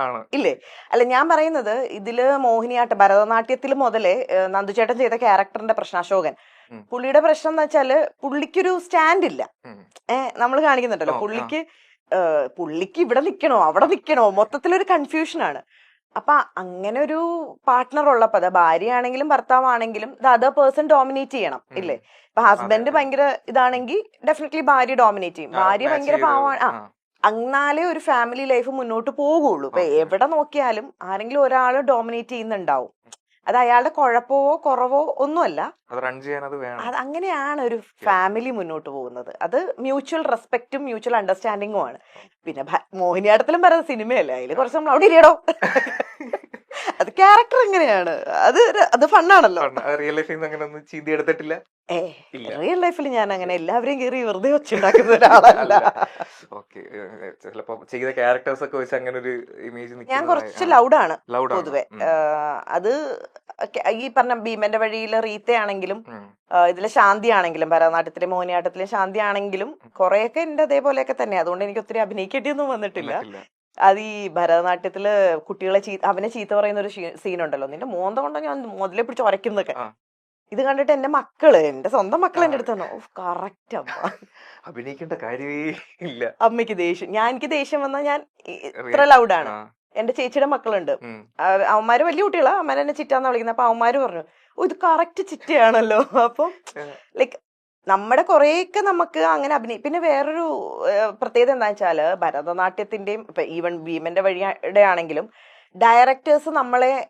ആണ്. ഇല്ലേ? അല്ല, ഞാൻ പറയുന്നത് ഇതില് മോഹിനിയാട്ടം ഭരതനാട്യത്തിൽ മുതലേ നന്ദുചേട്ടൻ ചെയ്ത ക്യാരക്ടറിന്റെ പ്രശ്നം അശോകൻ, ഉം. പുള്ളിയുടെ പ്രശ്നം എന്ന് വെച്ചാല് പുള്ളിക്കൊരു സ്റ്റാൻഡ് ഇല്ല. ഉം. നമ്മൾ കാണിക്കുന്നുണ്ടല്ലോ, ഓ, ആ. പുള്ളിക്ക് ഇവിടെ നിക്കണോ അവിടെ നിക്കണോ, മൊത്തത്തിലൊരു കൺഫ്യൂഷനാണ്. അപ്പൊ അങ്ങനെ ഒരു പാർട്ട്ണർ ഉള്ളപ്പോ, അത് ഭാര്യയാണെങ്കിലും ഭർത്താവാണെങ്കിലും ദ അതർ പേഴ്സൺ ഡോമിനേറ്റ് ചെയ്യണം, ഉം. ഇല്ലേ? ഇപ്പൊ അതെ, ഹസ്ബൻഡ് അതെ. ഭയങ്കര ഇതാണെങ്കിൽ ഡെഫിനറ്റ്ലി ഭാര്യ ഡോമിനേറ്റ് ചെയ്യും. ഭാര്യ മാച്ച് ഭയങ്കര ചെയ്ത്. പാവാണ്, ആ. എന്നാലേ ഒരു ഫാമിലി ലൈഫ് മുന്നോട്ട് പോകുള്ളൂ. ഇപ്പൊ ഓക്കെ. എവിടെ നോക്കിയാലും ആരെങ്കിലും ഒരാൾ ഡോമിനേറ്റ് ചെയ്യുന്നുണ്ടാവും. അത് അയാളുടെ കുഴപ്പമോ കുറവോ ഒന്നുമല്ല, അത് റൺ ചെയ്യാൻ അത് വേണം. അത് അങ്ങനെയാണ് ഒരു ഫാമിലി മുന്നോട്ട് പോകുന്നത്. അത് മ്യൂച്വൽ റെസ്പെക്റ്റും മ്യൂച്വൽ അണ്ടർസ്റ്റാൻഡിങ്ങും ആണ്. പിന്നെ മോഹിനിയാട്ടത്തിലും പറയുന്നത് സിനിമയല്ലേ, അതിൽ കുറച്ച് നമ്മൾ അവിടെ ഇരിയടോ അത് ക്യാരക്ടർ എങ്ങനെയാണ്, അത് ഫണ്ണാണല്ലോ. റിയൽ ലൈഫിൽ അങ്ങനെ ഒന്നും ചീന്തി എടുത്തിട്ടില്ല. റിയൽ ലൈഫിൽ ഞാൻ അങ്ങനെ എല്ലാവരെയും കയറി വെറുതെ വെച്ചുണ്ടാക്കുന്ന ഒരാളല്ല. ഓക്കെ. ചിലപ്പോ ചെയ്ത ക്യാരക്ടേഴ്സ് ഒക്കെ വെച്ച് അങ്ങനെ ഒരു ഇമേജ് ഞാൻ കുറച്ച് ലൗഡാണ് പൊതുവെ. അത് ഈ പറഞ്ഞ ഭീമന്റെ വഴിയിലെ റീത്തയാണെങ്കിലും ഇതിലെ ശാന്തി ആണെങ്കിലും ഭരതനാട്യത്തിലെ മോഹിനിയാട്ടത്തിലെ ശാന്തി ആണെങ്കിലും കുറെയൊക്കെ എന്റെ അതേപോലെയൊക്കെ തന്നെ. അതുകൊണ്ട് എനിക്ക് ഒത്തിരി അഭിനയിക്കേണ്ടിയൊന്നും വന്നിട്ടില്ല. അത് ഈ ഭരതനാട്യത്തില് കുട്ടികളെ അവനെ ചീത്ത പറയുന്ന ഒരു സീനുണ്ടല്ലോ, നിന്റെ മോന്ത കൊണ്ട് ഞാൻ മുതലേ പിടിച്ച് ഉരയ്ക്കുന്നൊക്കെ. ഇത് കണ്ടിട്ട് എന്റെ സ്വന്തം മക്കൾ എന്റെ അടുത്ത് പറഞ്ഞു, കറക്റ്റ് അമ്മ, അഭിനയിക്കേണ്ട കാര്യമേ ഇല്ല. അമ്മയ്ക്ക് ദേഷ്യം, എനിക്ക് ദേഷ്യം വന്നാൽ ഞാൻ ഇത്ര ലൗഡാണ്. എന്റെ ചേച്ചിയുടെ മക്കളുണ്ട്, അവന്മാര് വലിയ കുട്ടികളാ, അമ്മ എന്നെ ചിറ്റാന്ന് വിളിക്കുന്നത്. അപ്പൊ അവന്മാര് പറഞ്ഞു, ഓ ഇത് കറക്റ്റ് ചിറ്റയാണല്ലോ. അപ്പം ലൈക്ക് നമ്മുടെ കുറെയൊക്കെ നമുക്ക് അങ്ങനെ പിന്നെ വേറൊരു പ്രത്യേകത എന്താ വെച്ചാല്, ഭരതനാട്യത്തിന്റെയും ഇപ്പൊ ഈവൻ ഭീമന്റെ വഴിയുടെ ആണെങ്കിലും ഡയറക്ടേഴ്സ്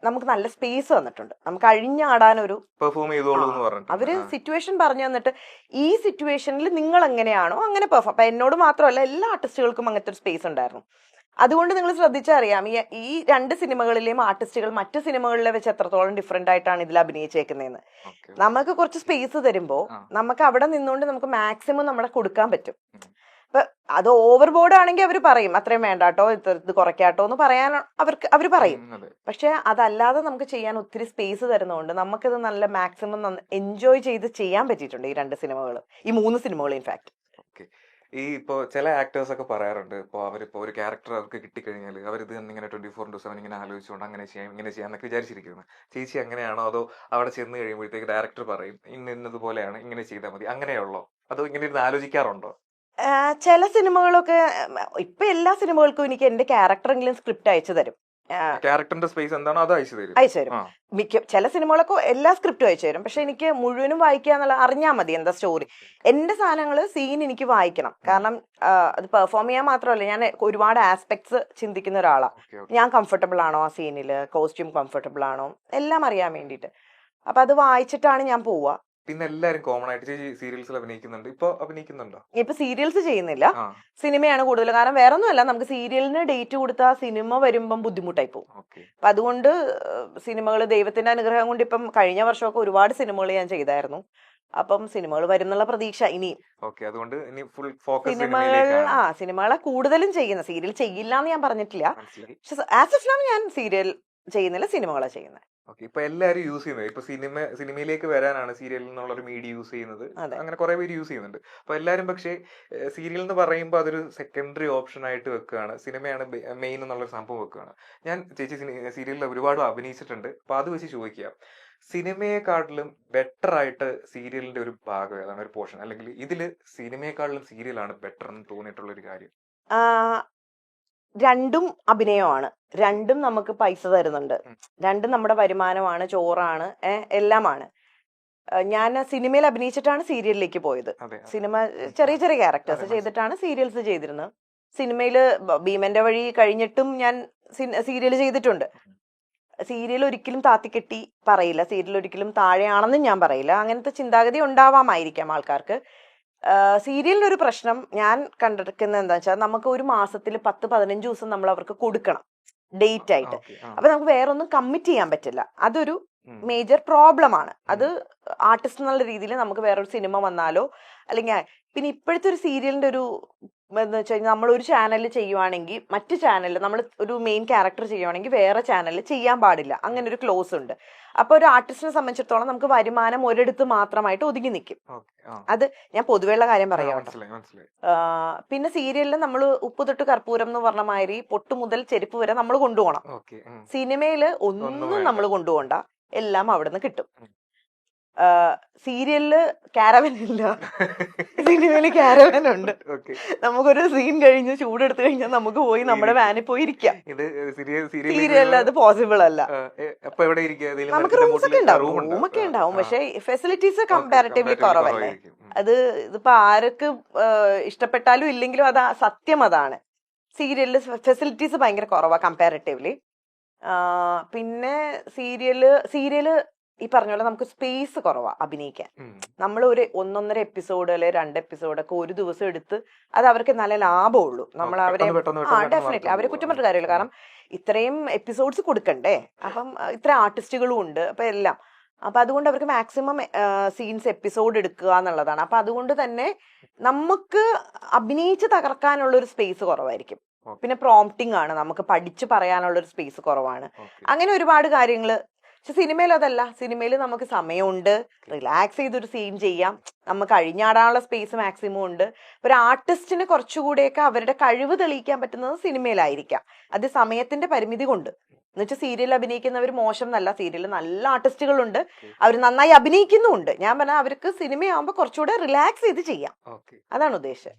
നമുക്ക് നല്ല സ്പേസ് തന്നിട്ടുണ്ട്, നമുക്ക് അഴിഞ്ഞാടാനൊരു പെർഫോം ചെയ്തോളൂ എന്ന് പറഞ്ഞു. അവര് സിറ്റുവേഷൻ പറഞ്ഞു തന്നിട്ട് ഈ സിറ്റുവേഷനിൽ നിങ്ങൾ എങ്ങനെയാണോ അങ്ങനെ പെർഫോം. അപ്പൊ എന്നോട് മാത്രമല്ല എല്ലാ ആർട്ടിസ്റ്റുകൾക്കും അങ്ങനത്തെ ഒരു സ്പേസ് ഉണ്ടായിരുന്നു. അതുകൊണ്ട് നിങ്ങൾ ശ്രദ്ധിച്ചറിയാം, ഈ രണ്ട് സിനിമകളിലെയും ആർട്ടിസ്റ്റുകൾ മറ്റു സിനിമകളിലെ വെച്ച് എത്രത്തോളം ഡിഫറെന്റ് ആയിട്ടാണ് ഇതിൽ അഭിനയിച്ചേക്കുന്നതെന്ന്. നമുക്ക് കുറച്ച് സ്പേസ് തരുമ്പോൾ നമുക്ക് അവിടെ നിന്നുകൊണ്ട് നമുക്ക് മാക്സിമം നമ്മളെ കൊടുക്കാൻ പറ്റും. അപ്പൊ അത് ഓവർ ബോർഡ് ആണെങ്കിൽ അവർ പറയും അത്രയും വേണ്ടാട്ടോ, ഇത് കുറയ്ക്കാട്ടോ എന്ന് പറയാൻ അവർ പറയും. പക്ഷെ അതല്ലാതെ നമുക്ക് ചെയ്യാൻ ഒത്തിരി സ്പേസ് തരുന്നതുകൊണ്ട് നമുക്കിത് നല്ല മാക്സിമം എൻജോയ് ചെയ്ത് ചെയ്യാൻ പറ്റിയിട്ടുണ്ട് ഈ രണ്ട് സിനിമകളും, ഈ 3 സിനിമകളും ഇൻഫാക്ട്. ഈ ഇപ്പോ ചില ആക്ടേഴ്സ് ഒക്കെ പറയാറുണ്ട്, ഇപ്പോൾ അവരിപ്പോ ഒരു ക്യാരക്ടർ അവർക്ക് കിട്ടിക്കഴിഞ്ഞാൽ അവരിത് ഇങ്ങനെ 24/7 ഇങ്ങനെ ആലോചിച്ചുകൊണ്ട് അങ്ങനെ ചെയ്യാം ഇങ്ങനെ ചെയ്യാം എന്നൊക്കെ വിചാരിച്ചിരിക്കുന്നത്. ചേച്ചി അങ്ങനെയാണോ, അതോ അവിടെ ചെന്ന് കഴിയുമ്പോഴത്തേക്ക് ഡയറക്ടർ പറയും ഇന്നതുപോലെയാണ് ഇങ്ങനെ ചെയ്താൽ മതി, അങ്ങനെയുള്ളോ, അതോ ഇങ്ങനെ ഇരുന്ന് ആലോചിക്കാറുണ്ടോ? ചില സിനിമകളൊക്കെ ഇപ്പൊ എല്ലാ സിനിമകൾക്കും എനിക്ക് എന്റെ ക്യാരക്ടറെങ്കിലും സ്ക്രിപ്റ്റ് അയച്ചു തരും. ക്യാരക്ടറിന്റെ സ്പേസ് എന്താണോ അത് അയച്ചു തരും. ചില സിനിമകളൊക്കെ എല്ലാ സ്ക്രിപ്റ്റും അയച്ചു തരും. പക്ഷെ എനിക്ക് മുഴുവനും വായിക്കുക എന്നുള്ള അറിഞ്ഞാൽ മതി എന്താ സ്റ്റോറി. എന്റെ സാധനങ്ങള് സീൻ എനിക്ക് വായിക്കണം. കാരണം അത് പെർഫോം ചെയ്യാൻ മാത്രമല്ല, ഞാൻ ഒരുപാട് ആസ്പെക്ട്സ് ചിന്തിക്കുന്ന ഒരാളാണ്. ഞാൻ കംഫർട്ടബിൾ ആണോ ആ സീനില്, കോസ്റ്റ്യൂം കംഫർട്ടബിൾ ആണോ, എല്ലാം അറിയാൻ വേണ്ടിയിട്ട്. അപ്പൊ അത് വായിച്ചിട്ടാണ് ഞാൻ പോവുക. പിന്നെ എല്ലാരും കോമൺ ആയിട്ട് സീരിയൽസിൽ അഭിനയിക്കുന്നുണ്ട്. ഇപ്പൊ അഭിനയിക്കുന്നുണ്ടോ? ഇപ്പൊ സീരിയൽസ് ചെയ്യുന്നില്ല, സിനിമയാണ് കൂടുതൽ. കാരണം വേറെ ഒന്നുമല്ല, നമുക്ക് സീരിയലിന് ഡേറ്റ് കൊടുത്താൽ സിനിമ വരുമ്പം ബുദ്ധിമുട്ടായി പോകും. അപ്പൊ അതുകൊണ്ട് സിനിമകൾ ദൈവത്തിന്റെ അനുഗ്രഹം കൊണ്ട് ഇപ്പം കഴിഞ്ഞ വർഷമൊക്കെ ഒരുപാട് സിനിമകൾ ഞാൻ ചെയ്തായിരുന്നു. അപ്പം സിനിമകൾ വരുന്നുള്ള പ്രതീക്ഷ ഇനി സിനിമകളെ കൂടുതലും ചെയ്യുന്ന, സീരിയൽ ചെയ്യില്ല എന്ന് ഞാൻ പറഞ്ഞിട്ടില്ല. പക്ഷെ ആസ് ഓഫ് നൗ ഞാൻ സീരിയൽ ചെയ്യുന്നില്ല, സിനിമകളാണ് ചെയ്യുന്നത്. ഇപ്പൊ എല്ലാരും യൂസ് ചെയ്യുന്നത്, ഇപ്പൊ സിനിമയിലേക്ക് വരാനാണ് സീരിയൽ എന്നുള്ള ഒരു മീഡിയ യൂസ് ചെയ്യുന്നത്. അങ്ങനെ കുറെ പേര് യൂസ് ചെയ്യുന്നുണ്ട്. അപ്പൊ എല്ലാരും പക്ഷേ സീരിയൽ എന്ന് പറയുമ്പോൾ അതൊരു സെക്കൻഡറി ഓപ്ഷൻ ആയിട്ട് വെക്കുകയാണ്, സിനിമയാണ് മെയിൻ എന്നുള്ളൊരു സംഭവം വെക്കുകയാണ്. ഞാൻ ചേച്ചി സീരിയലിൽ ഒരുപാട് അഭിനയിച്ചിട്ടുണ്ട്. അപ്പൊ അത് വെച്ച് ചോദിക്കുക, സിനിമയെക്കാട്ടിലും ബെറ്റർ ആയിട്ട് സീരിയലിന്റെ ഒരു ഭാഗം ഏതാണ്, ഒരു പോർഷൻ, അല്ലെങ്കിൽ ഇതില് സിനിമയെക്കാട്ടിലും സീരിയലാണ് ബെറ്റർ എന്ന് തോന്നിയിട്ടുള്ള ഒരു കാര്യം? രണ്ടും അഭിനയമാണ്, രണ്ടും നമുക്ക് പൈസ തരുന്നുണ്ട്, രണ്ടും നമ്മുടെ വരുമാനമാണ്, ചോറാണ്, എല്ലാമാണ്. ഞാൻ സിനിമയിൽ അഭിനയിച്ചിട്ടാണ് സീരിയലിലേക്ക് പോയത്. സിനിമ ചെറിയ ചെറിയ ക്യാരക്ടേഴ്സ് ചെയ്തിട്ടാണ് സീരിയൽസ് ചെയ്തിരുന്നത്. സിനിമയില് ഭീമന്റെ വഴി കഴിഞ്ഞിട്ടും ഞാൻ സീരിയൽ ചെയ്തിട്ടുണ്ട്. സീരിയൽ ഒരിക്കലും താത്തിക്കെട്ടി പറയില്ല, സീരിയൽ ഒരിക്കലും താഴെയാണെന്നും ഞാൻ പറയില്ല. അങ്ങനത്തെ ചിന്താഗതി ഉണ്ടാവാമായിരിക്കാം ആൾക്കാർക്ക്. സീരിയലിനൊരു പ്രശ്നം ഞാൻ കണ്ടെടുക്കുന്നത് എന്താ വെച്ചാൽ, നമുക്ക് ഒരു മാസത്തിൽ 10-15 ദിവസം നമ്മൾ അവർക്ക് കൊടുക്കണം ഡേറ്റ് ആയിട്ട്. അപ്പൊ നമുക്ക് വേറെ ഒന്നും കമ്മിറ്റ് ചെയ്യാൻ പറ്റില്ല. അതൊരു മേജർ പ്രോബ്ലം ആണ്. അത് ആർട്ടിസ്റ്റ് എന്നുള്ള രീതിയിൽ നമുക്ക് വേറൊരു സിനിമ വന്നാലോ അല്ലെങ്കിൽ പിന്നെ ഇപ്പോഴത്തെ ഒരു സീരിയലിന്റെ ഒരു എന്ന് വെച്ച് കഴിഞ്ഞാൽ നമ്മൾ ഒരു ചാനലിൽ ചെയ്യുവാണെങ്കിൽ മറ്റു ചാനലിൽ നമ്മൾ ഒരു മെയിൻ ക്യാരക്ടർ ചെയ്യുവാണെങ്കിൽ വേറെ ചാനലിൽ ചെയ്യാൻ പാടില്ല, അങ്ങനെ ഒരു ക്ലോസ് ഉണ്ട്. അപ്പൊ ഒരു ആർട്ടിസ്റ്റിനെ സംബന്ധിച്ചിടത്തോളം നമുക്ക് വരുമാനം ഒരിടത്ത് മാത്രമായിട്ട് ഒതുങ്ങി നിൽക്കും. അത് ഞാൻ പൊതുവെയുള്ള കാര്യം പറയാം. പിന്നെ സീരിയലിൽ നമ്മൾ ഉപ്പ് തൊട്ട് കർപ്പൂരം എന്ന് പറഞ്ഞ മാതിരി പൊട്ടു മുതൽ ചെരുപ്പ് വരെ നമ്മൾ കൊണ്ടുപോകണം. സിനിമയില് ഒന്നും നമ്മൾ കൊണ്ടുപോകണ്ട, എല്ലാം അവിടെ നിന്ന് കിട്ടും. സീരിയലില് കാരവൻ ഇല്ല, സിനിമയില് കാരവൻ ഉണ്ട്. നമുക്കൊരു സീൻ കഴിഞ്ഞ് ചൂടെടുത്തു കഴിഞ്ഞാൽ നമുക്ക് പോയി നമ്മുടെ വാനിൽ പോയി ഇരിക്കാം. സീരിയലിൽ അത് പോസിബിൾ അല്ല. നമുക്ക് റൂംസൊക്കെ ഉണ്ടാവും, റൂമൊക്കെ ഉണ്ടാവും, പക്ഷെ ഫെസിലിറ്റീസ് കമ്പാരിറ്റീവ്ലി കുറവല്ലേ. അത് ഇതിപ്പോ ആർക്ക് ഇഷ്ടപ്പെട്ടാലും ഇല്ലെങ്കിലും അത് സത്യം അതാണ്. സീരിയലില് ഫെസിലിറ്റീസ് ഭയങ്കര കുറവാ കമ്പാരിറ്റീവ്ലി. പിന്നെ സീരിയല് ഈ പറഞ്ഞ പോലെ നമുക്ക് സ്പേസ് കുറവാ അഭിനയിക്കാൻ. നമ്മൾ ഒരു 1.5 എപ്പിസോഡ് അല്ലെ 2 എപ്പിസോഡൊക്കെ ഒരു ദിവസം എടുത്ത് അത് അവർക്ക് നല്ല ലാഭമുള്ളൂ. നമ്മൾ അവരെ ഡെഫിനറ്റ്ലി അവരെ കുറ്റം പറഞ്ഞ കാര്യമില്ല, കാരണം ഇത്രയും എപ്പിസോഡ്സ് കൊടുക്കണ്ടേ, അപ്പം ഇത്ര ആർട്ടിസ്റ്റുകളും ഉണ്ട്, അപ്പൊ എല്ലാം. അപ്പൊ അതുകൊണ്ട് അവർക്ക് മാക്സിമം സീൻസ് എപ്പിസോഡ് എടുക്കുക എന്നുള്ളതാണ്. അപ്പൊ അതുകൊണ്ട് തന്നെ നമുക്ക് അഭിനയിച്ച് തകർക്കാനുള്ള ഒരു സ്പേസ് കുറവായിരിക്കും. പിന്നെ പ്രോംപ്റ്റിംഗ് ആണ്, നമുക്ക് പഠിച്ചു പറയാനുള്ള ഒരു സ്പേസ് കുറവാണ്. അങ്ങനെ ഒരുപാട് കാര്യങ്ങള്. പക്ഷെ സിനിമയിൽ അതല്ല, സിനിമയിൽ നമുക്ക് സമയമുണ്ട്, റിലാക്സ് ചെയ്തൊരു സീൻ ചെയ്യാം, നമുക്ക് അഴിഞ്ഞാടാനുള്ള സ്പേസ് മാക്സിമം ഉണ്ട്. ഒരു ആർട്ടിസ്റ്റിന് കുറച്ചുകൂടെയൊക്കെ അവരുടെ കഴിവ് തെളിയിക്കാൻ പറ്റുന്നത് സിനിമയിലായിരിക്കാം, അത് സമയത്തിന്റെ പരിമിതി കൊണ്ട്. എന്നുവെച്ചാൽ സീരിയൽ അഭിനയിക്കുന്നവർ മോശം എന്നല്ല, സീരിയലിൽ നല്ല ആർട്ടിസ്റ്റുകളുണ്ട്, അവർ നന്നായി അഭിനയിക്കുന്നുമുണ്ട്. ഞാൻ പറഞ്ഞാൽ അവർക്ക് സിനിമയാകുമ്പോൾ കുറച്ചുകൂടെ റിലാക്സ് ചെയ്ത് ചെയ്യാം, അതാണ് ഉദ്ദേശം.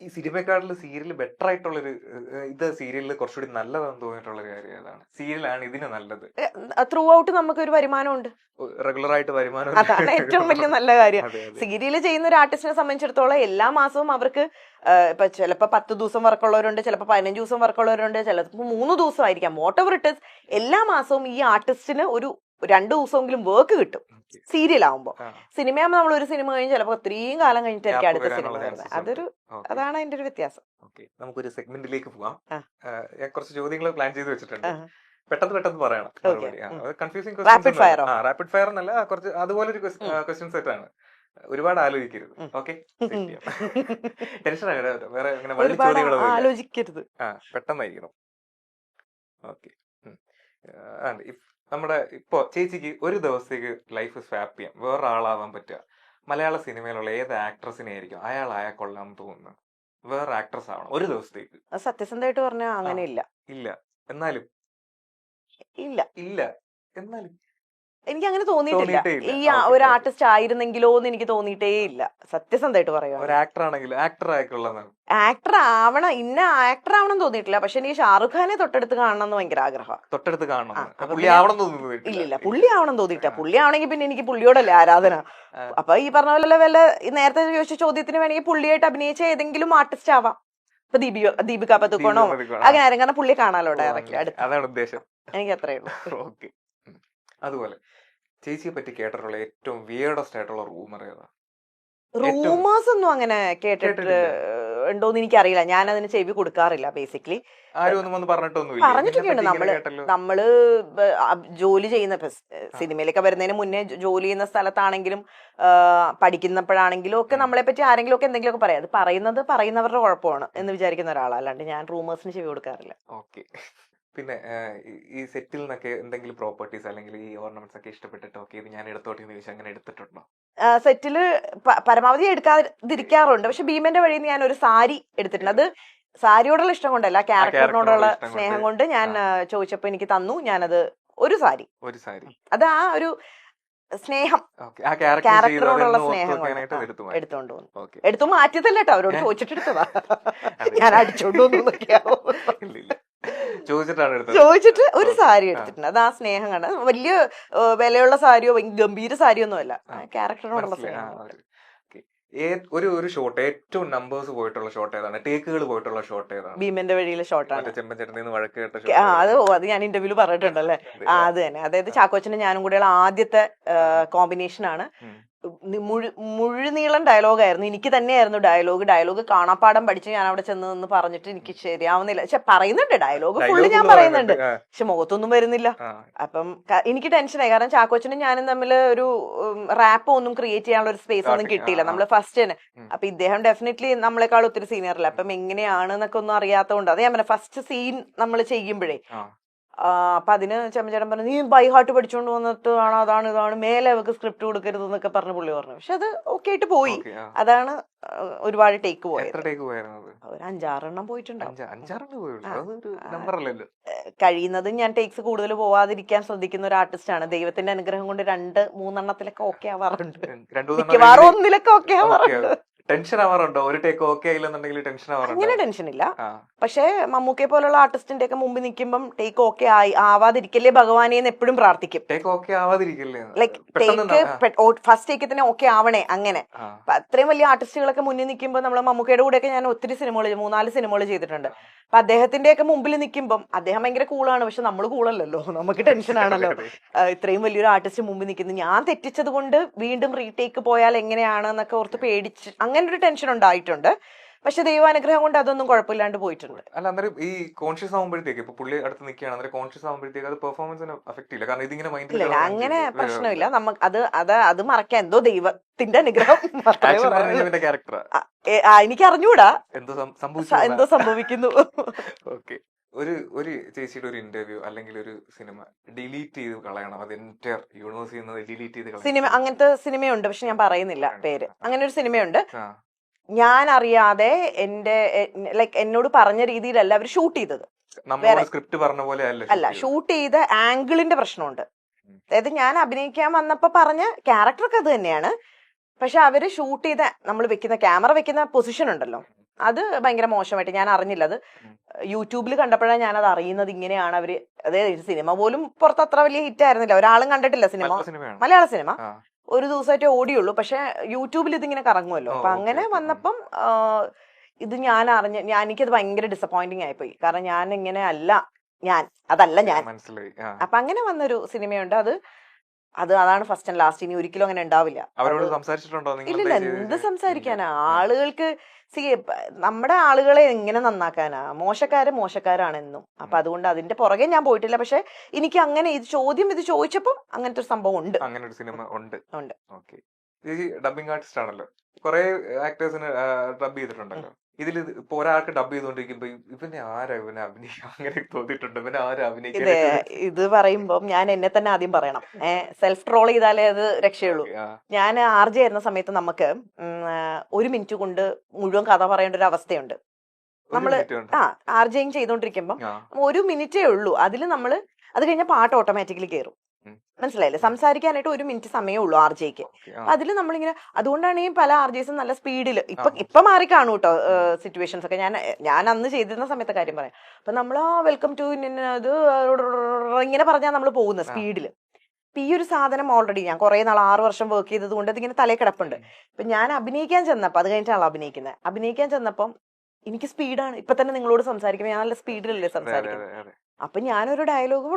ഈ സിനിമക്കാട്ടില് സീരിയൽ ബെറ്റർ ആയിട്ടുള്ളൊരു ഇത് സീരിയലിൽ കുറച്ചുകൂടി നല്ലതാണെന്ന് തോന്നിയിട്ടുള്ള കാര്യം ഏതാണ്? സീരിയലാണ് ഇതിന് നല്ലത്. ത്രൂ ഔട്ട് നമുക്കൊരു വരുമാനമുണ്ട്, റെഗുലർ ആയിട്ട് വരുമാനം, അതാണ് ഏറ്റവും വലിയ നല്ല കാര്യം. സീരിയൽ ചെയ്യുന്ന ഒരു ആർട്ടിസ്റ്റിനെ സംബന്ധിച്ചിടത്തോളം എല്ലാ മാസവും അവർക്ക് ഇപ്പൊ ചിലപ്പോ 10 ദിവസം വർക്കുള്ളവരുണ്ട്, ചിലപ്പോൾ 15 ദിവസം വർക്കുള്ളവരുണ്ട്, ചിലപ്പോൾ 3 ദിവസം ആയിരിക്കാം. വാട്ട് എവർ ഇറ്റ് ഇസ്, എല്ലാ മാസവും ഈ ആർട്ടിസ്റ്റിന് ഒരു 2 ദിവസമെങ്കിലും വർക്ക് കിട്ടും സീരിയൽ ആവുമ്പോ. സിനിമയാകുമ്പോൾ നമ്മൾ ഒരു സിനിമ കഴിഞ്ഞ് ചിലപ്പോൾ ഇത്രയും കാലം കഴിഞ്ഞിട്ടായിരിക്കും അടുത്ത സിനിമ വരുന്നത്. അതാണ് അതിന്റെ ഒരു വ്യത്യാസം. നമുക്കൊരു സെഗ്മെന്റിലേക്ക് പോവാം. ഞാൻ കുറച്ച് ചോദ്യങ്ങൾ പ്ലാൻ ചെയ്ത് വെച്ചിട്ടുണ്ട്, പെട്ടെന്ന് പറയണം. കൺഫ്യൂസിംഗ് റാപ്പിഡ് ഫയർ എന്നല്ല, കുറച്ച് അതുപോലെ ഒരു ക്വസ്റ്റ്യൻ സെറ്റ് ആണ്, ഒരുപാട് ആലോചിക്കരുത്. ഓക്കെ, ടെൻഷൻ വേറെ ആലോചിക്കരുത്, പെട്ടെന്നായിരിക്കണം. ഓക്കെ, നമ്മുടെ ഇപ്പൊ ചേച്ചിക്ക് ഒരു ദിവസത്തേക്ക് ലൈഫ് സ്വാപ്പ് ചെയ്യാം, വേറൊരാളാവാൻ പറ്റുക, മലയാള സിനിമയിലുള്ള ഏത് ആക്ട്രസിനെ ആയിരിക്കും അയാളായാൽ കൊള്ളാൻ തോന്നുന്നത്? വേറെ ആക്ട്രസ് ആവണം ഒരു ദിവസത്തേക്ക്. സത്യസന്ധമായിട്ട് പറഞ്ഞാൽ അങ്ങനെ ഇല്ല. എന്നാലും എനിക്ക് അങ്ങനെ തോന്നിയിട്ടില്ല. ഈ ഒരു ആർട്ടിസ്റ്റ് ആയിരുന്നെങ്കിലോ എന്ന് എനിക്ക് തോന്നിയിട്ടേ ഇല്ല, സത്യസന്ധമായിട്ട് പറയുക. ഒരു ആക്ടർ ആണെങ്കിൽ ആക്ടർ ആവണം, ഇന്ന ആക്ടർ ആവണം തോന്നിയിട്ടില്ല. പക്ഷെ എനിക്ക് ഷാറുഖ് ഖാനെ തൊട്ടടുത്ത് കാണണം എന്ന് ഭയങ്കര ആഗ്രഹം. ഇല്ല, പുള്ളി ആവണം തോന്നിയിട്ടില്ല. പുള്ളി ആവണമെങ്കിൽ പിന്നെ എനിക്ക് പുള്ളിയോടല്ലേ ആരാധന. അപ്പൊ ഈ പറഞ്ഞ പോലെ വല്ല നേരത്തെ ചോദിച്ച ചോദ്യത്തിന് വേണമെങ്കിൽ പുള്ളിയായിട്ട് അഭിനയിച്ച ഏതെങ്കിലും ആർട്ടിസ്റ്റ് ആവാം. ഇപ്പൊ ദീപിക പദുക്കോണോ അങ്ങനെ ആരും, കാരണം പുള്ളിയെ കാണാലോ ഡയറക്റ്റ്ലി അടുത്ത്. അതാണ് ഉദ്ദേശം. എനിക്ക് അത്രേ ഉള്ളൂ. ഓക്കെ, അതുപോലെ ചേച്ചിയെ പറ്റി കേട്ടിട്ടുള്ള ഏറ്റവും വിയർഡസ്റ്റ് ആയിട്ടുള്ള റൂമർ ഏതാ? റൂമേഴ്സ് ഒന്നും അങ്ങനെ കേട്ടിട്ട് ഉണ്ടോന്ന് എനിക്കറിയില്ല, ഞാൻ അതിന് ചെവി കൊടുക്കാറില്ല. ബേസിക്കലി പറഞ്ഞിട്ടൊക്കെയുണ്ട്. നമ്മള് ജോലി ചെയ്യുന്ന സിനിമയിലൊക്കെ വരുന്നതിന് മുന്നേ ജോലി ചെയ്യുന്ന സ്ഥലത്താണെങ്കിലും പഠിക്കുന്നപ്പോഴാണെങ്കിലും ഒക്കെ നമ്മളെ പറ്റി ആരെങ്കിലും ഒക്കെ എന്തെങ്കിലുമൊക്കെ പറയാം. അത് പറയുന്നവരുടെ കുഴപ്പമാണ് എന്ന് വിചാരിക്കുന്ന ഒരാളാണ്, അല്ലാണ്ട് ഞാൻ റൂമേഴ്സിന് ചെവി കൊടുക്കാറില്ല. ഓക്കെ, പിന്നെ ഈ സെറ്റിൽ നിന്നൊക്കെ എന്തെങ്കിലും പ്രോപ്പർട്ടീസ് അല്ലെങ്കിൽ ഈ ഓർണമെന്റ്സ് ഒക്കെ ഇഷ്ടപ്പെട്ടിട്ടോ ഒക്കെ ഇത് ഞാൻ എടുത്തോട്ടെ എന്ന് ചോദിച്ചാൽ അങ്ങനെ എടുത്തിട്ടുണ്ടോ? സെറ്റില് പരമാവധി എടുക്കാതിരിക്കാറുണ്ട്. പക്ഷെ ഭീമന്റെ വഴിയിൽ നിന്ന് ഞാൻ ഒരു സാരി എടുത്തിട്ടുണ്ട്. അത് സാരിയോടുള്ള ഇഷ്ടം കൊണ്ടല്ല, ക്യാരക്ടറിനോടുള്ള സ്നേഹം കൊണ്ട് ഞാൻ ചോദിച്ചപ്പോ എനിക്ക് തന്നു. ഞാനത് ഒരു സാരി അത് ആ ഒരു സ്നേഹം, ക്യാരക്ടറിനോടുള്ള സ്നേഹം എടുത്തോണ്ട് വന്നു. എടുത്തു മാറ്റിയതല്ല കേട്ടോ, അവരോട് ചോദിച്ചിട്ട് എടുത്തതാ. ഞാൻ അടിച്ചോണ്ട് വന്നൊക്കെയാവും. ചോദിച്ചിട്ട് ഒരു സാരി എടുത്തിട്ടുണ്ട്. അത് ആ സ്നേഹം കണ്ട. വലിയ വിലയുള്ള സാരിയോ ഗംഭീര സാരിയോ ഒന്നും അല്ല, ക്യാരക്ടറിനോടുള്ള സ്നേഹം. ഒരു ഷോട്ട് ഏറ്റവും നമ്പേഴ്സ് പോയിട്ടുള്ള ഷോട്ട് ഏതാണ്? ടേക്കുകൾ പോയിട്ടുള്ള ഷോട്ട് ഏതാണ്? ഭീമന്റെ വഴിയിലെ ഷോട്ടാണ്. ചെമ്പൻചേട്ടനിന്ന് വഴക്ക് കേട്ട അത് ഞാൻ ഇന്റർവ്യൂല് പറഞ്ഞിട്ടുണ്ടല്ലേ. അത് തന്നെ, അതായത് ചാക്കോച്ചനും ഞാനും കൂടെയുള്ള ആദ്യത്തെ കോമ്പിനേഷൻ ആണ്. മുഴുനീളം ഡയലോഗായിരുന്നു. എനിക്ക് തന്നെയായിരുന്നു ഡയലോഗ് കാണാപ്പാടം പഠിച്ച് ഞാൻ അവിടെ ചെന്ന് നിന്ന് പറഞ്ഞിട്ട് എനിക്ക് ശരിയാവുന്നില്ല. പക്ഷെ പറയുന്നുണ്ട്, ഡയലോഗ് ഫുള്ള് ഞാൻ പറയുന്നുണ്ട്, പക്ഷെ മുഖത്തൊന്നും വരുന്നില്ല. അപ്പം എനിക്ക് ടെൻഷനായി. കാരണം ചാക്കോച്ചനും ഞാനും തമ്മിൽ ഒരു റാപ്പ് ഒന്നും ക്രിയേറ്റ് ചെയ്യാനുള്ള ഒരു സ്പേസ് ഒന്നും കിട്ടിയില്ല നമ്മള് ഫസ്റ്റ് തന്നെ. അപ്പൊ ഇദ്ദേഹം ഡെഫിനറ്റ്ലി നമ്മളെക്കാൾ ഒത്തിരി സീനിയറല്ല. അപ്പം എങ്ങനെയാണ് എന്നൊക്കെ ഒന്നും അറിയാത്തതുകൊണ്ട് അത് ഞാൻ പറഞ്ഞ ഫസ്റ്റ് സീൻ നമ്മൾ ചെയ്യുമ്പോഴേ അപ്പൊ അതിന് ചെമ്മചേട്ടൻ പറഞ്ഞു, നീ ബൈ ഹാർട്ട് പഠിച്ചോണ്ട് വന്നിട്ട് ആണ് അതാണ് ഇതാണ്, മേലെ അവർക്ക് സ്ക്രിപ്റ്റ് കൊടുക്കരുത് എന്നൊക്കെ പറഞ്ഞ് പുള്ളി പറഞ്ഞു. പക്ഷെ അത് ഓക്കെ ആയിട്ട് പോയി. അതാണ് ഒരുപാട് ടേക്ക് പോയത്. ഒരു 5-6 പോയിട്ടുണ്ടാവും. കഴിയുന്നതും ഞാൻ ടേക്സ് കൂടുതൽ പോവാതിരിക്കാൻ ശ്രദ്ധിക്കുന്ന ഒരു ആർട്ടിസ്റ്റ് ആണ്. ദൈവത്തിന്റെ അനുഗ്രഹം കൊണ്ട് 2-3 ഓക്കെ ആവാറുണ്ട്. മിക്കവാറും 1 ഓക്കെ ആവാറുണ്ട്. ടെൻഷൻ ആവാറുണ്ടോ? ഒരു ടേക്ക് ഓക്കെ ആയില്ലെന്നുണ്ടെങ്കിൽ ടെൻഷൻ ആവാറുണ്ടോ? അങ്ങനെ ടെൻഷൻ ഇല്ല. പക്ഷെ മമ്മൂക്കെ പോലുള്ള ആർട്ടിസ്റ്റിന്റെ ഒക്കെ മുമ്പിൽ നിൽക്കുമ്പം ടേക്ക് ഓക്കെ ആവാതിരിക്കല്ലേ ഭഗവാനെ എന്ന് എപ്പോഴും പ്രാർത്ഥിക്കും. ടേക്ക് ഓക്കെ ആവാതിരിക്കല്ലേ, ലൈക്ക് ടേക്ക് ഫസ്റ്റ് ടേക്ക് തന്നെ ഓക്കെ ആവണേ. അങ്ങനെ അത്രയും വലിയ ആർട്ടിസ്റ്റുകളൊക്കെ മുന്നിൽ നിൽക്കുമ്പോൾ നമ്മള് മമ്മൂക്കയുടെ കൂടെയൊക്കെ ഞാൻ ഒത്തിരി സിനിമകൾ 3-4 സിനിമകൾ ചെയ്തിട്ടുണ്ട്. അപ്പൊ അദ്ദേഹത്തിന്റെ ഒക്കെ മുമ്പിൽ നിൽക്കുമ്പം അദ്ദേഹം ഭയങ്കര കൂളാണ്, പക്ഷെ നമ്മള് കൂളല്ലല്ലോ, നമുക്ക് ടെൻഷൻ ആണല്ലോ. ഇത്രയും വലിയൊരു ആർട്ടിസ്റ്റ് മുമ്പിൽ നിൽക്കുന്നു, ഞാൻ തെറ്റിച്ചത് കൊണ്ട് വീണ്ടും റീടേക്ക് പോയാൽ എങ്ങനെയാണ് എന്നൊക്കെ ഓർത്ത് പേടിച്ച് അങ്ങനെ ഒരു ടെൻഷൻ ഉണ്ടായിട്ടുണ്ട്. പക്ഷെ ദൈവാനുഗ്രഹം കൊണ്ട് അതൊന്നും കുഴപ്പമില്ലാണ്ട് പോയിട്ടുണ്ട്. അല്ല, അന്നേരം ഈ കോൺഷ്യസ് ആവുമ്പോഴത്തേക്ക് ഇപ്പൊ പുള്ളി അടുത്ത് നിൽക്കുകയാണ്, അന്നേരം കോൺഷ്യസ് ആവുമ്പോഴത്തേക്ക് അത് പെർഫോമൻസിന് അഫക്ട് ഇല്ല, കാരണം ഇതിങ്ങനെ മൈൻഡിൽ അങ്ങനെ പ്രശ്നമില്ല. നമുക്ക് അത് മറക്കാൻ എന്തോ ദൈവത്തിന്റെ അനുഗ്രഹം. എനിക്ക് അറിഞ്ഞൂടാ എന്തോ സംഭവിക്കുന്നു. ഓക്കെ, ഒരു ചേച്ചിയുടെ ഒരു ഇന്റർവ്യൂ അല്ലെങ്കിൽ ഒരു സിനിമ ഡിലീറ്റ് ചെയ്ത് കളയണം, അത് എന്റെ യൂണിവേഴ്സിറ്റി ഡിലീറ്റ് ചെയ്ത് കളയണം, സിനിമ അങ്ങനത്തെ സിനിമയുണ്ട്. പക്ഷെ ഞാൻ പറയുന്നില്ല പേര്. അങ്ങനെ ഒരു സിനിമയുണ്ട്. ഞാൻ അറിയാതെ എന്റെ ലൈക്ക് എന്നോട് പറഞ്ഞ രീതിയിലല്ല അവർ ഷൂട്ട് ചെയ്തത്. സ്ക്രിപ്റ്റ് പറഞ്ഞ പോലെ അല്ല, ഷൂട്ട് ചെയ്ത ആംഗിളിന്റെ പ്രശ്നമുണ്ട്. അതായത് ഞാൻ അഭിനയിക്കാൻ വന്നപ്പോ പറഞ്ഞ ക്യാരക്ടർക്ക് അത് തന്നെയാണ്, പക്ഷെ അവര് ഷൂട്ട് ചെയ്ത നമ്മൾ വെക്കുന്ന ക്യാമറ വെക്കുന്ന പൊസിഷൻ ഉണ്ടല്ലോ, അത് ഭയങ്കര മോശമായിട്ട് ഞാൻ അറിഞ്ഞില്ല. അത് യൂട്യൂബിൽ കണ്ടപ്പോഴാണ് ഞാനത് അറിയുന്നത്. ഇങ്ങനെയാണ് അവര്, അതായത് സിനിമ പോലും പുറത്ത് അത്ര വലിയ ഹിറ്റ് ആയിരുന്നില്ല, ഒരാളും കണ്ടിട്ടില്ല സിനിമ, മലയാള സിനിമ ഒരു ദിവസമായിട്ടേ ഓടിയുള്ളൂ. പക്ഷെ യൂട്യൂബിൽ ഇതിങ്ങനെ കറങ്ങുമല്ലോ. അപ്പൊ അങ്ങനെ വന്നപ്പം ഇത് എനിക്കത് ഭയങ്കര ഡിസപ്പോയിന്റിങ് ആയിപ്പോയി. കാരണം ഞാൻ ഇങ്ങനെ അല്ല, അതല്ല ഞാൻ. അപ്പൊ അങ്ങനെ വന്നൊരു സിനിമയുണ്ട്. അതാണ് ഫസ്റ്റ് ആൻഡ് ലാസ്റ്റ്. ഇനി ഒരിക്കലും അങ്ങനെ ഉണ്ടാവില്ല. ഇല്ലില്ല, എന്ത് സംസാരിക്കാനാ? ആളുകൾക്ക് നമ്മുടെ ആളുകളെ എങ്ങനെ നന്നാക്കാനാ? മോശക്കാരാണെന്നും. അപ്പൊ അതുകൊണ്ട് അതിന്റെ പുറകെ ഞാൻ പോയിട്ടില്ല. പക്ഷെ എനിക്ക് അങ്ങനെ ഇത് ചോദിച്ചപ്പോ അങ്ങനത്തെ ഒരു സംഭവം ഉണ്ട്. അങ്ങനെ ഒരു സിനിമ ഉണ്ട്. ഡബിംഗ് ആർട്ടിസ്റ്റ് ആണല്ലോ, കുറെ ആക്ടേഴ്സിന് ഡബ് ചെയ്തിട്ടുണ്ടല്ലോ. ഇതിൽ ഇപ്പൊ ഒരാൾക്ക് ഡബ് ചെയ്തോണ്ടിരിക്കുമ്പോ ഇവനെ അഭിനയിക്കാൻ അങ്ങനെ തോന്നിയിട്ടുണ്ട്, ഇവനെ അഭിനയിക്കാൻ. ഇത് പറയുമ്പോ ഞാൻ എന്നെ തന്നെ ആദ്യം പറയണം. സെൽഫ് ട്രോൾ ചെയ്താലേ അത് രക്ഷയുള്ളൂ. ഞാൻ RJ ആയിരുന്ന സമയത്ത് നമുക്ക് 1 മിനിറ്റ് കൊണ്ട് മുഴുവൻ കഥ പറയേണ്ട ഒരു അവസ്ഥയുണ്ട്. നമ്മള് RJing ചെയ്തോണ്ടിരിക്കുമ്പോ 1 മിനിറ്റേ ഉള്ളൂ. അതില് നമ്മള് അത് കഴിഞ്ഞ പാട്ട് ഓട്ടോമാറ്റിക്കലി കയറും. മനസ്സിലായില്ലേ? സംസാരിക്കാനായിട്ട് 1 മിനിറ്റ് സമയമേ ഉള്ളൂ RJക്ക്. അതില് നമ്മളിങ്ങനെ, അതുകൊണ്ടാണ് ഈ പല RJസും നല്ല സ്പീഡില് ഇപ്പൊ മാറി കാണൂ കേട്ടോ സിറ്റുവേഷൻസ് ഒക്കെ. ഞാൻ അന്ന് ചെയ്തിരുന്ന സമയത്തെ കാര്യം പറയാം. അപ്പൊ നമ്മൾ വെൽക്കം ടു ഇത് ഇങ്ങനെ പറഞ്ഞാൽ നമ്മൾ പോകുന്ന സ്പീഡില്. ഇപ്പൊ ഈ ഒരു സാധനം ഓൾറെഡി ഞാൻ കുറെ നാൾ 6 വർഷം വർക്ക് ചെയ്തത് കൊണ്ട് അതിങ്ങനെ തലേ കിടപ്പുണ്ട്. ഇപ്പൊ ഞാൻ അഭിനയിക്കാൻ ചെന്നപ്പോ, അത് കഴിഞ്ഞിട്ടാണ് അഭിനയിക്കാൻ ചെന്നപ്പം എനിക്ക് സ്പീഡാണ്. ഇപ്പൊ തന്നെ നിങ്ങളോട് സംസാരിക്കുമ്പോൾ ഞാൻ നല്ല സ്പീഡിലല്ലേ സംസാരിക്കുന്നത്. അപ്പൊ ഞാനൊരു ഡയലോഗ്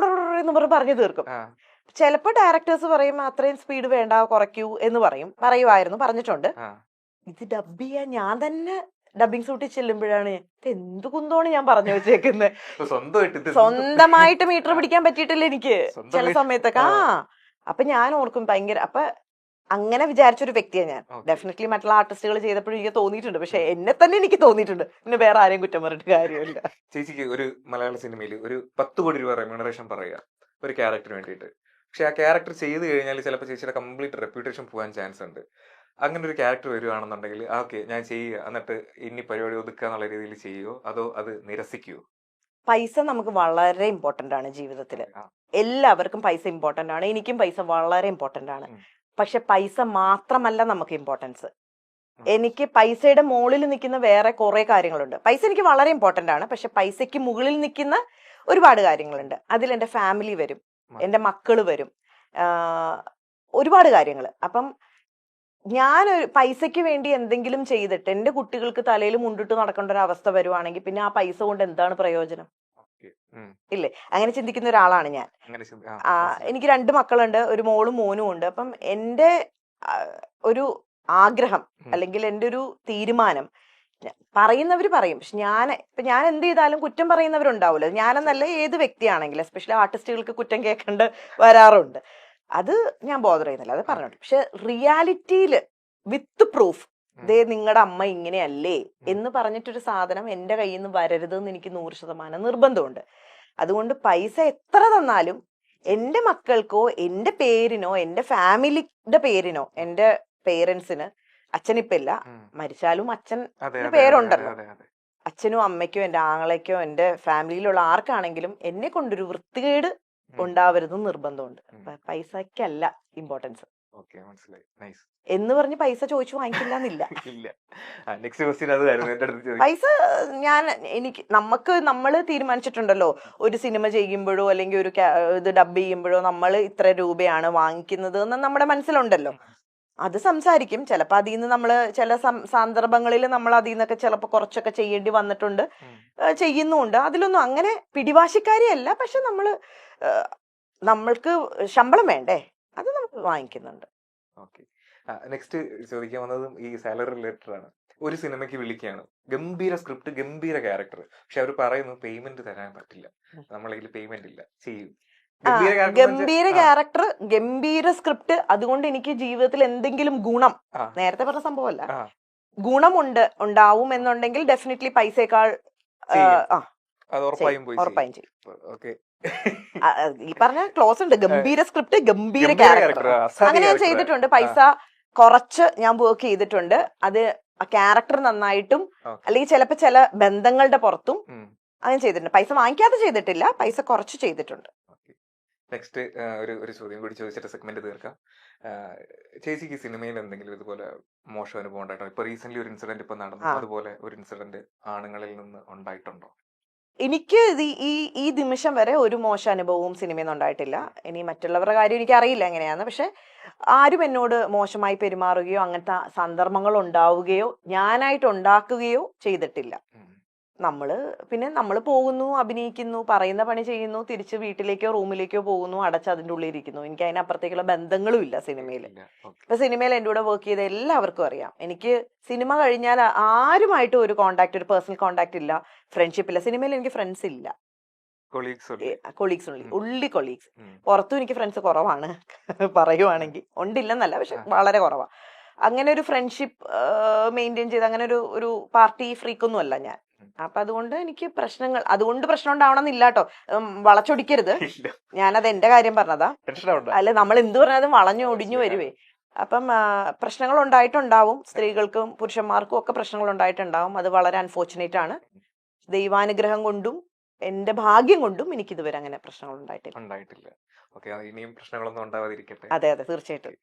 എന്ന് പറഞ്ഞു തീർക്കും. ചിലപ്പോ ഡയറക്ടേഴ്സ് പറയും അത്രയും സ്പീഡ് വേണ്ട, കുറയ്ക്കൂ എന്ന് പറഞ്ഞിട്ടുണ്ട്. ഇത് ഡബ് ചെയ്യാൻ ഞാൻ തന്നെ ഡബിങ് സൂട്ടിൽ ചെല്ലുമ്പോഴാണ് എന്ത് കുന്തോണ് ഞാൻ പറഞ്ഞു വെച്ചേക്കുന്നത്. സ്വന്തമായിട്ട് മീറ്റർ പിടിക്കാൻ പറ്റിയിട്ടില്ല എനിക്ക് ചില സമയത്തൊക്കെ. അപ്പൊ ഞാൻ ഓർക്കും ഭയങ്കര. അപ്പൊ അങ്ങനെ വിചാരിച്ചൊരു വ്യക്തിയാണ് ഞാൻ. ഡെഫിനറ്റ്ലി മറ്റുള്ള ആർട്ടിസ്റ്റുകൾ ചെയ്തപ്പോഴും എനിക്ക് തോന്നിയിട്ടുണ്ട്, പക്ഷെ എന്നെ തന്നെ എനിക്ക് തോന്നിയിട്ടുണ്ട്. പിന്നെ വേറെ ആരെയും കുറ്റം പറഞ്ഞിട്ട് കാര്യമില്ല. ചേച്ചിക്ക് ഒരു മലയാള സിനിമയിൽ ഒരു 10 കോടി രൂപ റെമ്യൂണറേഷൻ പറയുക ഒരു ക്യാരക്ടറിന് വേണ്ടിയിട്ട്. പക്ഷെ ആ ക്യാരക്ടർ ചെയ്ത് കഴിഞ്ഞാൽ ചിലപ്പോൾ ചേച്ചിയുടെ കംപ്ലീറ്റ് റെപ്യൂട്ടേഷൻ പോകാൻ ചാൻസ് ഉണ്ട്. അങ്ങനെ ഒരു ക്യാരക്ടർ വരുവാണെന്നുണ്ടെങ്കിൽ ഓക്കെ ഞാൻ ചെയ്യുക, എന്നിട്ട് ഇനി പരിപാടി ഒതുക്കുക എന്നുള്ള രീതിയിൽ ചെയ്യുമോ, അതോ അത് നിരസിക്കുവോ? പൈസ നമുക്ക് വളരെ ഇമ്പോർട്ടന്റ് ആണ് ജീവിതത്തിൽ. എല്ലാവർക്കും പൈസ ഇമ്പോർട്ടന്റ് ആണ്. എനിക്കും പൈസ വളരെ ഇമ്പോർട്ടന്റ് ആണ്. പക്ഷെ പൈസ മാത്രമല്ല നമുക്ക് ഇമ്പോർട്ടൻസ്. എനിക്ക് പൈസയുടെ മുകളിൽ നിൽക്കുന്ന വേറെ കുറെ കാര്യങ്ങളുണ്ട്. പൈസ എനിക്ക് വളരെ ഇമ്പോർട്ടന്റ് ആണ്. പക്ഷെ പൈസയ്ക്ക് മുകളിൽ നിൽക്കുന്ന ഒരുപാട് കാര്യങ്ങളുണ്ട്. അതിൽ എൻ്റെ ഫാമിലി വരും, എൻ്റെ മക്കള് വരും, ഒരുപാട് കാര്യങ്ങൾ. അപ്പം ഞാനൊരു പൈസയ്ക്ക് വേണ്ടി എന്തെങ്കിലും ചെയ്തിട്ട് എൻ്റെ കുട്ടികൾക്ക് തലയിൽ മുണ്ടിട്ട് നടക്കേണ്ട ഒരു അവസ്ഥ വരുവാണെങ്കിൽ പിന്നെ ആ പൈസ കൊണ്ട് എന്താണ് പ്രയോജനം? ഇല്ലേ? അങ്ങനെ ചിന്തിക്കുന്ന ഒരാളാണ് ഞാൻ. എനിക്ക് 2 മക്കളുണ്ട്, ഒരു മോളും മോനും ഉണ്ട്. അപ്പം എൻ്റെ ഒരു ആഗ്രഹം അല്ലെങ്കിൽ എൻ്റെ ഒരു തീരുമാനം പറയുന്നവര് പറയും. പക്ഷെ ഞാൻ എന്ത് ചെയ്താലും കുറ്റം പറയുന്നവരുണ്ടാവില്ല. ഞാനെന്നല്ല ഏത് വ്യക്തിയാണെങ്കിലും, എസ്പെഷ്യലി ആർട്ടിസ്റ്റുകൾക്ക് കുറ്റം കേൾക്കേണ്ട വരാറുണ്ട്. അത് ഞാൻ ബോധർ ചെയ്യുന്നില്ല, അത് പറഞ്ഞോട്ടെ. പക്ഷെ റിയാലിറ്റിയില് വിത്ത് പ്രൂഫ് ദേ നിങ്ങളുടെ അമ്മ ഇങ്ങനെയല്ലേ എന്ന് പറഞ്ഞിട്ടൊരു സാധനം എന്റെ കയ്യിൽ നിന്ന് വരരുതെന്ന് എനിക്ക് 100% നിർബന്ധമുണ്ട്. അതുകൊണ്ട് പൈസ എത്ര തന്നാലും എന്റെ മക്കൾക്കോ എന്റെ പേരിനോ എന്റെ ഫാമിലിയുടെ പേരിനോ എന്റെ പേരൻസിന്, അച്ഛനിപ്പില്ല, മരിച്ചാലും അച്ഛൻ്റെ പേരുണ്ടല്ലോ, അച്ഛനും അമ്മയ്ക്കോ എന്റെ ആങ്ങളയ്ക്കോ എന്റെ ഫാമിലിയിലുള്ള ആർക്കാണെങ്കിലും എന്നെ കൊണ്ടൊരു വൃത്തികേട് ഉണ്ടാവരുതെന്ന് നിർബന്ധമുണ്ട്. പൈസക്കല്ല ഇമ്പോർട്ടൻസ് എന്ന് പറഞ്ഞ് പൈസ ചോദിച്ചു വാങ്ങിക്കില്ല. പൈസ നമ്മള് തീരുമാനിച്ചിട്ടുണ്ടല്ലോ, ഒരു സിനിമ ചെയ്യുമ്പോഴോ അല്ലെങ്കിൽ ഒരു ഇത് ഡബ് ചെയ്യുമ്പോഴോ നമ്മൾ ഇത്ര രൂപയാണ് വാങ്ങിക്കുന്നത് എന്ന് നമ്മുടെ മനസ്സിലുണ്ടല്ലോ. അത് സംസാരിക്കും. ചിലപ്പോൾ അതിൽ നിന്ന് നമ്മള് ചില സന്ദർഭങ്ങളിൽ നമ്മൾ അതിൽ നിന്നൊക്കെ ചിലപ്പോൾ കുറച്ചൊക്കെ ചെയ്യേണ്ടി വന്നിട്ടുണ്ട്, ചെയ്യുന്നുമുണ്ട്. അതിലൊന്നും അങ്ങനെ പിടിവാശിക്കാരിയല്ല. പക്ഷെ നമ്മൾക്ക് ശമ്പളം വേണ്ടേ, അത് നമുക്ക് വാങ്ങിക്കുന്നുണ്ട്. നെക്സ്റ്റ് ചോദിക്കാൻ വന്നതും ഈ സാലറി റിലേറ്റഡ് ആണ്. ഒരു സിനിമയ്ക്ക് വിളിക്കുകയാണ്, ഗംഭീര സ്ക്രിപ്റ്റ്, ഗംഭീര ക്യാരക്ടർ, പക്ഷെ അവർ പറയുന്നു പേയ്മെന്റ് തരാൻ പറ്റില്ല, നമ്മളതിൽ പേയ്മെന്റ് ഇല്ല, ചെയ്യും. ഗംഭീര ക്യാരക്ടർ, ഗംഭീര സ്ക്രിപ്റ്റ്, അതുകൊണ്ട് എനിക്ക് ജീവിതത്തിൽ എന്തെങ്കിലും ഗുണം, നേരത്തെ പറഞ്ഞ സംഭവമല്ല, ഉണ്ടാവും എന്നുണ്ടെങ്കിൽ ഡെഫിനറ്റ്ലി പൈസയേക്കാൾ ഉറപ്പായും ചെയ്യും. ഈ പറഞ്ഞ ക്ലോസ് ഉണ്ട്, ഗംഭീര സ്ക്രിപ്റ്റ്, ഗംഭീര ക്യാരക്ടർ, അങ്ങനെ ഞാൻ ചെയ്തിട്ടുണ്ട്. പൈസ കുറച്ച് ഞാൻ വർക്ക് ചെയ്തിട്ടുണ്ട്. അത് ആ ക്യാരക്ടർ നന്നായിട്ടും അല്ലെങ്കിൽ ചിലപ്പോ ചില ബന്ധങ്ങളുടെ പുറത്തും അങ്ങനെ ചെയ്തിട്ടുണ്ട്. പൈസ വാങ്ങിക്കാതെ ചെയ്തിട്ടില്ല, പൈസ കുറച്ച് ചെയ്തിട്ടുണ്ട്. നെക്സ്റ്റ് ഒരു ചോദ്യം കൂടി ചോദിച്ചിട്ട് സെഗ്മെന്റ് തീർക്കാം. ചേച്ചിക്ക് സിനിമയിൽ എന്തെങ്കിലും ഇതുപോലെ മോശം അനുഭവം ഉണ്ടായിട്ടോ? ഇപ്പൊ റീസെന്റ് ഒരു ഇൻസിഡന്റ് ഇപ്പൊ നടന്നു, അതുപോലെ ഒരു ഇൻസിഡന്റ് ആണുങ്ങളിൽ നിന്ന് ഉണ്ടായിട്ടുണ്ടോ? എനിക്ക് ഈ നിമിഷം വരെ ഒരു മോശം അനുഭവവും സിനിമയിൽ നിന്ന് ഉണ്ടായിട്ടില്ല. ഇനി മറ്റുള്ളവരുടെ കാര്യം എനിക്ക് അറിയില്ല എങ്ങനെയാന്ന്. പക്ഷെ ആരും എന്നോട് മോശമായി പെരുമാറുകയോ അങ്ങനത്തെ സന്ദർഭങ്ങൾ ഉണ്ടാവുകയോ ഞാനായിട്ട് ഉണ്ടാക്കുകയോ ചെയ്തിട്ടില്ല. നമ്മൾ പോകുന്നു, അഭിനയിക്കുന്നു, പറയുന്ന പണി ചെയ്യുന്നു, തിരിച്ച് വീട്ടിലേക്കോ റൂമിലേക്കോ പോകുന്നു, അടച്ച് അതിൻ്റെ ഉള്ളിൽ ഇരിക്കുന്നു. എനിക്ക് അതിനപ്പുറത്തേക്കുള്ള ബന്ധങ്ങളും ഇല്ല സിനിമയിൽ. ഇപ്പൊ സിനിമയിൽ എൻ്റെ കൂടെ വർക്ക് ചെയ്ത എല്ലാവർക്കും അറിയാം, എനിക്ക് സിനിമ കഴിഞ്ഞാൽ ആരുമായിട്ടും ഒരു കോണ്ടാക്ട്, ഒരു പേഴ്സണൽ കോണ്ടാക്ട് ഇല്ല, ഫ്രണ്ട്ഷിപ്പ് ഇല്ല. സിനിമയിൽ എനിക്ക് ഫ്രണ്ട്സ് ഇല്ല, കൊളീഗ്സ് ഉള്ളി കൊളീഗ്സ്. പുറത്തും എനിക്ക് ഫ്രണ്ട്സ് കുറവാണ് പറയുവാണെങ്കിൽ, ഉണ്ടില്ലെന്നല്ല, പക്ഷെ വളരെ കുറവാണ്. അങ്ങനെ ഒരു ഫ്രണ്ട്ഷിപ്പ് മെയിൻറ്റെയിൻ ചെയ്ത് അങ്ങനെ ഒരു പാർട്ടി ഫ്രീക്കൊന്നും അല്ല ഞാൻ. അപ്പൊ അതുകൊണ്ട് എനിക്ക് അതുകൊണ്ട് പ്രശ്നം ഉണ്ടാവണമെന്നില്ല കേട്ടോ, വളച്ചൊടിക്കരുത്. ഞാനത് എന്റെ കാര്യം പറഞ്ഞതാ, അല്ല നമ്മൾ എന്ത് പറഞ്ഞാലും വളഞ്ഞൊടിഞ്ഞു വരുവേ. അപ്പം പ്രശ്നങ്ങൾ ഉണ്ടായിട്ടുണ്ടാവും, സ്ത്രീകൾക്കും പുരുഷന്മാർക്കും ഒക്കെ പ്രശ്നങ്ങൾ ഉണ്ടായിട്ടുണ്ടാവും. അത് വളരെ അൺഫോർച്ചുനേറ്റ് ആണ്. ദൈവാനുഗ്രഹം കൊണ്ടും എന്റെ ഭാഗ്യം കൊണ്ടും എനിക്ക് ഇതുവരെ അങ്ങനെ പ്രശ്നങ്ങൾ ഉണ്ടായിട്ടില്ല. ഇനിയും പ്രശ്നങ്ങളൊന്നും ഉണ്ടാവാതിരിക്കട്ടെ. അതെ തീർച്ചയായിട്ടും.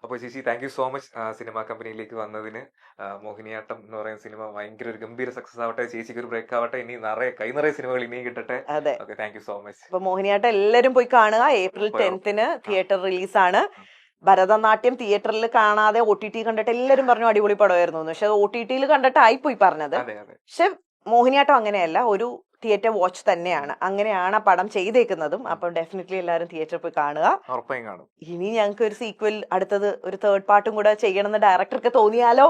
അപ്പോൾ ചേച്ചി, thank you so much cinema കമ്പനിയിലേക്ക് വന്നതിന്. മോഹിനിയാട്ടം എന്ന് പറയുന്ന സിനിമ ഭയങ്കര ഒരു ഗംഭീര സക്സസ് ആവട്ടെ, ചേച്ചിക്ക് ഒരു ബ്രേക്ക് ആവട്ടെ, ഇനി കൈ നിറയെ സിനിമകൾ ഇനിയും കിട്ടട്ടെ. Thank you so much. അപ്പൊ മോഹിനിയാട്ടം എല്ലാരും പോയി കാണുക. April 10th theatre റിലീസാണ്. ഭരതനാട്യം തിയേറ്ററിൽ കാണാതെ OTT കണ്ടിട്ട് എല്ലാരും പറഞ്ഞു അടിപൊളി പടമായിരുന്നു. പക്ഷെ OTT കണ്ടിട്ട് ആയിപ്പോയി പറഞ്ഞത്. പക്ഷെ മോഹിനിയാട്ടം അങ്ങനെയല്ല, ഒരു തിയേറ്റർ വാച്ച് തന്നെയാണ്. അങ്ങനെയാണ് ആ പടം ചെയ്തേക്കുന്നതും. അപ്പൊ ഡെഫിനറ്റ്ലി എല്ലാവരും തിയേറ്ററിൽ പോയി കാണുക. ഇനി ഞങ്ങൾക്ക് ഒരു സീക്വൽ, അടുത്തത് ഒരു തേർഡ് പാർട്ടും കൂടെ ചെയ്യണമെന്ന് ഡയറക്ടർക്ക് തോന്നിയാലോ?